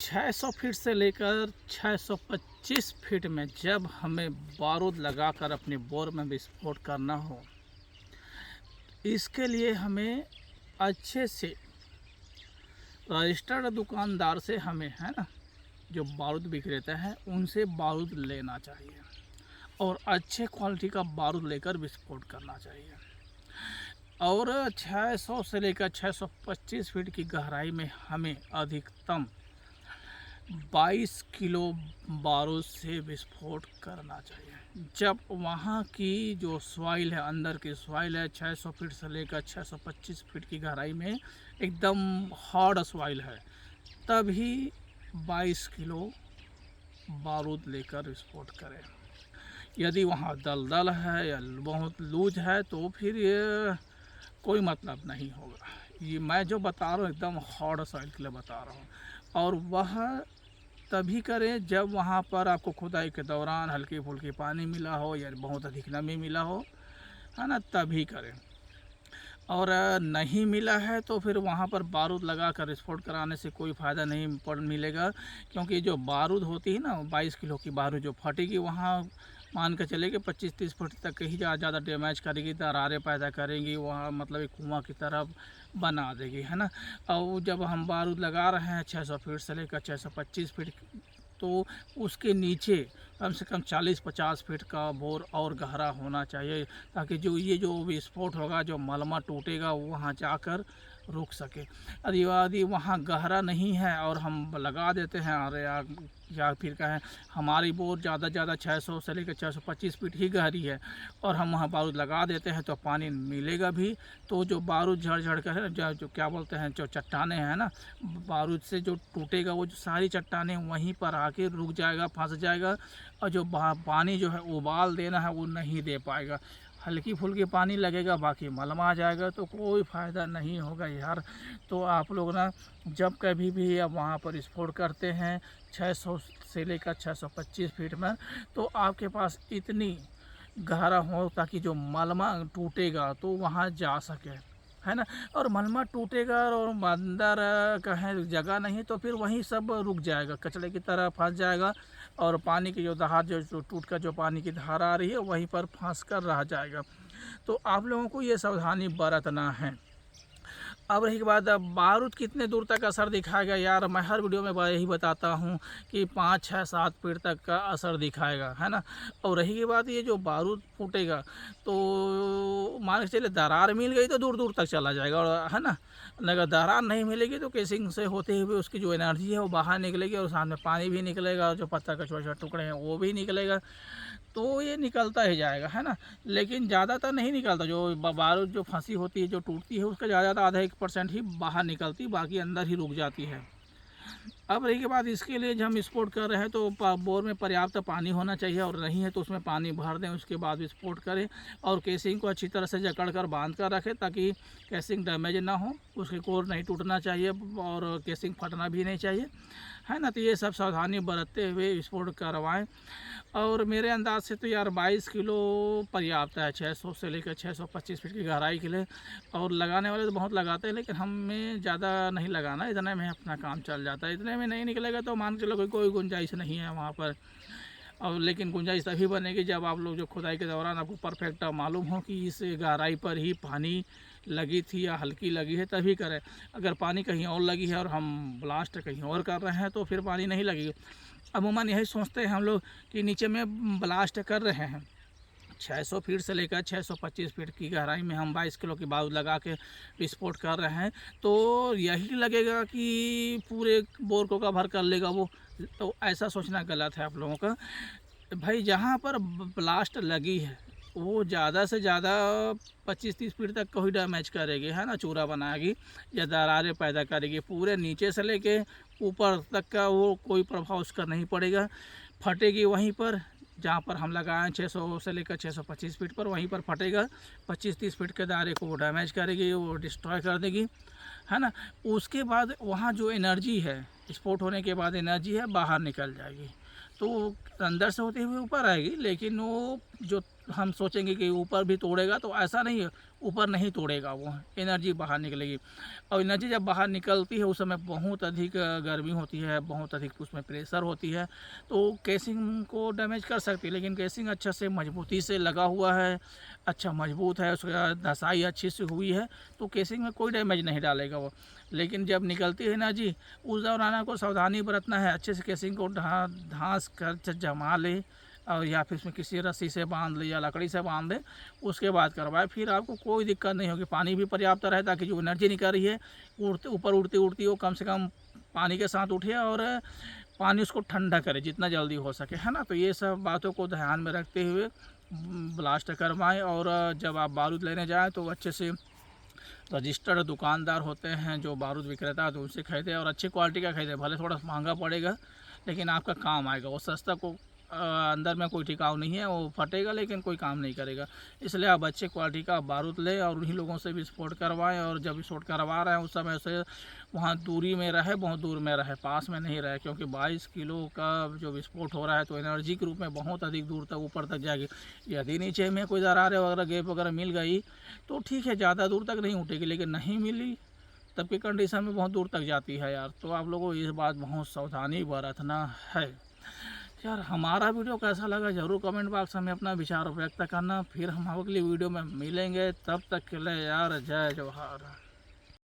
600 feet से लेकर 625 feet में जब हमें बारूद लगाकर अपने बोर में विस्फोट करना हो, इसके लिए हमें अच्छे से रजिस्टर्ड दुकानदार से हमें है ना, जो बारूद विक्रेता है उनसे बारूद लेना चाहिए और अच्छे क्वालिटी का बारूद लेकर विस्फोट करना चाहिए। और 600 से लेकर 625 फीट की गहराई में हमें अधिकतम 22 किलो बारूद से विस्फोट करना चाहिए। जब वहाँ की जो सॉइल है, अंदर की सॉइल है, 600 फीट से लेकर 625 फीट की गहराई में एकदम हार्ड सॉइल है, तभी 22 किलो बारूद लेकर विस्फोट करें। यदि वहाँ दलदल है या बहुत लूज है तो फिर ये कोई मतलब नहीं होगा। ये मैं जो बता रहा हूँ एकदम हार्ड सॉइल के लिए बता रहा हूँ। और वह तभी करें जब वहाँ पर आपको खुदाई के दौरान हल्की फुल्की पानी मिला हो या बहुत अधिक नमी मिला हो, है ना, तभी करें। और नहीं मिला है तो फिर वहाँ पर बारूद लगा कर विस्फोट कराने से कोई फ़ायदा नहीं मिलेगा, क्योंकि जो बारूद होती है ना 22 किलो की बारूद जो फटेगी, वहाँ मान के चले कि 25-30 फुट तक ही ज़्यादा डैमेज करेगी, दरारें पैदा करेंगी, वहाँ मतलब एक कुआँ की तरह बना देगी, है ना। और जब हम बारूद लगा रहे हैं 600 फीट से लेकर 625 फीट, तो उसके नीचे कम से कम 40-50 फीट का बोर और गहरा होना चाहिए, ताकि जो विस्फोट होगा, जो मलमा टूटेगा, वो वहाँ जाकर रुक सके। यदि वहाँ गहरा नहीं है और हम लगा देते हैं, और या फिर कहें हमारी बोर ज़्यादा 600 से लेकर 625 फीट ही गहरी है और हम वहाँ बारूद लगा देते हैं, तो पानी मिलेगा भी तो जो बारूद झड़ कर है, जो क्या बोलते हैं, जो चट्टानें हैं ना, बारूद से जो टूटेगा वो जो सारी चट्टानें वहीं पर आके रुक जाएगा, फंस जाएगा, और जो पानी जो है उबाल देना है वो नहीं दे पाएगा। हल्की फुल्की पानी लगेगा, बाकी मलमा आ जाएगा, तो कोई फ़ायदा नहीं होगा यार। तो आप लोग ना जब कभी भी आप वहाँ पर विस्फोट करते हैं 600 से लेकर 625 फीट में, तो आपके पास इतनी गहरा हो ताकि जो मलमा टूटेगा तो वहाँ जा सके, है ना। और मलमा टूटेगा और अंदर कहीं जगह नहीं तो फिर वहीं सब रुक जाएगा, कचरे की तरह फंस जाएगा, और पानी की जो धार जो टूट कर जो पानी की धार आ रही है वहीं पर फंस कर रह जाएगा। तो आप लोगों को ये सावधानी बरतना है। अब रही बात, अब बारूद कितने दूर तक असर दिखाएगा यार, मैं हर वीडियो में यही बताता हूँ कि 5, 6, 7 फीट तक का असर दिखाएगा, है ना। और रही बात, ये जो बारूद फूटेगा तो मान के चले दरार मिल गई तो दूर दूर तक चला जाएगा, और है ना, अगर दरार नहीं मिलेगी तो केसिंग से होते हुए उसकी जो एनर्जी है वो बाहर निकलेगी, और सामने पानी भी निकलेगा, और जो पत्थर के छोटे छोटे टुकड़े हैं वो भी निकलेगा, तो ये निकलता ही जाएगा, है ना। लेकिन ज़्यादातर नहीं निकलता, जो बारूद जो फंसी होती है, जो टूटती है, उसका ज़्यादा आधा 1% ही बाहर निकलती, बाकी अंदर ही रुक जाती है। अब रही के बाद, इसके लिए जब हम विस्फोट कर रहे हैं तो बोर में पर्याप्त पानी होना चाहिए, और नहीं है तो उसमें पानी भर दें, उसके बाद विस्फोट करें, और केसिंग को अच्छी तरह से जकड़ कर बांध कर रखें ताकि केसिंग डैमेज ना हो, उसके कोर नहीं टूटना चाहिए और केसिंग फटना भी नहीं चाहिए, है ना। तो ये सब सावधानी बरतते हुए विस्फोट करवाएं। और मेरे अंदाज से तो यार 22 किलो पर्याप्त है 600 से लेकर 625 फीट की गहराई के लिए। और लगाने वाले तो बहुत लगाते हैं, लेकिन हमें ज़्यादा नहीं लगाना, इतने में अपना काम चल जाता है। इतने में नहीं निकलेगा तो मान के चलो कोई गुंजाइश नहीं है वहाँ पर। और लेकिन गुंजाइश तभी बनेगी जब आप लोग जो खुदाई के दौरान आपको परफेक्ट मालूम हो कि इस गहराई पर ही पानी लगी थी या हल्की लगी है, तभी करें। अगर पानी कहीं और लगी है और हम ब्लास्ट कहीं और कर रहे हैं तो फिर पानी नहीं लगेगी। अमूमन यही सोचते हैं हम लोग कि नीचे में ब्लास्ट कर रहे हैं, 600 फीट से लेकर 625 फीट की गहराई में हम 22 किलो की बारूद लगा के विस्फोट कर रहे हैं, तो यही लगेगा कि पूरे बोर को कवर कर लेगा वो। तो ऐसा सोचना गलत है आप लोगों का। भाई जहाँ पर ब्लास्ट लगी है वो ज़्यादा से ज़्यादा 25-30 फीट तक को ही डैमेज करेगी, है ना, चूरा बनाएगी या दरारें पैदा करेगी। पूरे नीचे से लेके ऊपर तक का वो कोई प्रभाव उसका नहीं पड़ेगा, फटेगी वहीं पर जहाँ पर हम लगाएं 600 से लेकर 625 फीट पर, वहीं पर फटेगा। 25-30 फीट के दायरे को वो डैमेज करेगी, वो डिस्ट्रॉय कर देगी, है ना। उसके बाद वहाँ जो एनर्जी है, विस्फोट होने के बाद एनर्जी है बाहर निकल जाएगी। तो अंदर से होते हुए ऊपर आएगी, लेकिन वो जो हम सोचेंगे कि ऊपर भी तोड़ेगा, तो ऐसा नहीं है, ऊपर नहीं तोड़ेगा, वो एनर्जी बाहर निकलेगी। और एनर्जी जब बाहर निकलती है उस समय बहुत अधिक गर्मी होती है, बहुत अधिक उसमें प्रेशर होती है, तो केसिंग को डैमेज कर सकती है। लेकिन केसिंग अच्छा से मजबूती से लगा हुआ है, अच्छा मजबूत है, उसका धसाई अच्छी से हुई है, तो केसिंग में कोई डैमेज नहीं डालेगा वो। लेकिन जब निकलती है एनर्जी, उस दौरान आपको सावधानी बरतना है, अच्छे से केसिंग को धांस कर जमा ले, और या फिर उसमें किसी रस्सी से बांध ले या लकड़ी से बांध दे, उसके बाद करवाए, फिर आपको कोई दिक्कत नहीं होगी। पानी भी पर्याप्त रहे ताकि जो एनर्जी निकल रही है उड़ते ऊपर उड़ती उड़ती वो कम से कम पानी के साथ उठे, और पानी उसको ठंडा करे जितना जल्दी हो सके, है ना। तो ये सब बातों को ध्यान में रखते हुए ब्लास्ट करवाएं। और जब आप बारूद लेने जाएँ तो अच्छे से रजिस्टर्ड दुकानदार होते हैं जो बारूद विक्रेता, तो उनसे खरीदें और अच्छी क्वालिटी का खरीदें। भले थोड़ा महंगा पड़ेगा लेकिन आपका काम आएगा। वो सस्ता को अंदर में कोई टिकाऊ नहीं है, वो फटेगा लेकिन कोई काम नहीं करेगा। इसलिए आप अच्छे क्वालिटी का बारूद लें और उन्हीं लोगों से विस्फोट करवाएं। और जब विस्फोट करवा रहे हैं उस समय से वहाँ दूरी में रहे, बहुत दूर में रहे, पास में नहीं रहे, क्योंकि 22 किलो का जो विस्फोट हो रहा है तो एनर्जी के रूप में बहुत अधिक दूर तक ऊपर तक जाएगी। यदि नीचे में कोई दरारें वगैरह गैप वगैरह मिल गई तो ठीक है, ज़्यादा दूर तक नहीं उठेगी, लेकिन नहीं मिली तब की कंडीशन में बहुत दूर तक जाती है यार। तो आप लोगों को इस बात बहुत सावधानी बरतना है यार। हमारा वीडियो कैसा लगा ज़रूर कमेंट बॉक्स में अपना विचार व्यक्त करना। फिर हम अगली वीडियो में मिलेंगे, तब तक के लिए यार जय जवाहर।